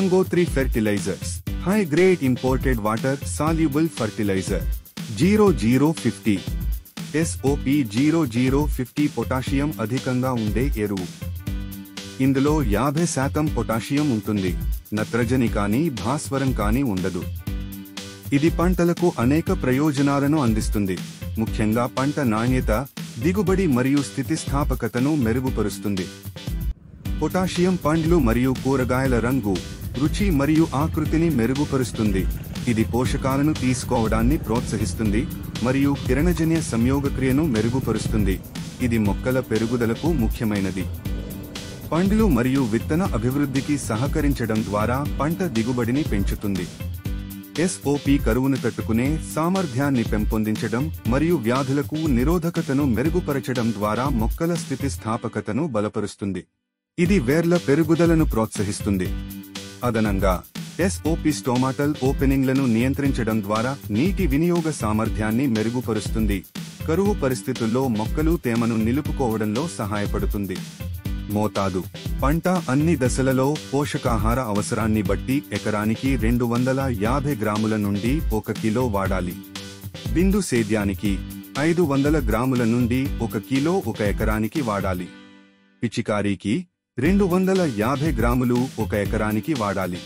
Gangotri Fertilizers, high-grade imported water-soluble fertilizer, 0050. SOP 0050 potassium అధికంగా ఉండే ఎరువు. ఇందులో 50% పొటాషియం ఉంటుంది. నత్రజని కానీ భాస్వరం కానీ ఉండదు. ఇది పంటలకు అనేక ప్రయోజనాలను అందిస్తుంది. ముఖ్యంగా పంట నాణ్యత, దిగుబడి మరియు స్థితిస్థాపకతను మెరుగుపరుస్తుంది. పొటాషియం పండ్లు మరియు కూరగాయల రంగు, రుచి మరియు ఆకృతిని మెరుగుపరుస్తుంది. ఇది పోషకాలను తీసుకోవడాన్ని ప్రోత్సహిస్తుంది మరియు కిరణజన్య సంయోగక్రియను మెరుగుపరుస్తుంది. ఇది మొక్కల పెరుగుదలకు ముఖ్యమైనది. పండ్లు మరియు విత్తన అభివృద్ధికి సహకరించడం ద్వారా పంట దిగుబడిని పెంచుతుంది. SOP కరువును తట్టుకునే సామర్థ్యాన్ని పెంపొందించడం మరియు వ్యాధులకు నిరోధకతను మెరుగుపరచడం ద్వారా మొక్కల స్థితిస్థాపకతను బలపరుస్తుంది. ఇది వేర్ల పెరుగుదలను ప్రోత్సహిస్తుంది. అదనంగా SOP స్టోమాటల్ ఓపెనింగ్లను నియంత్రించడం ద్వారా నీటి వినియోగ సామర్థ్యాన్ని మెరుగుపరుస్తుంది. కరువు పరిస్థితుల్లో మొక్కలు తేమను నిలుపుకోవడంలో సహాయపడుతుంది. మోతాదు: పంట అన్ని దశలలో పోషకాహార అవసరాన్ని బట్టి ఎకరానికి 250 గ్రాముల నుండి 1 కిలో వాడాలి. బిందు సేద్యానికి 500 గ్రాముల నుండి 1 కిలో 1 ఎకరానికి వాడాలి. పిచికారీకి 250 గ్రాములు 1 ఎకరానికి వాడాలి.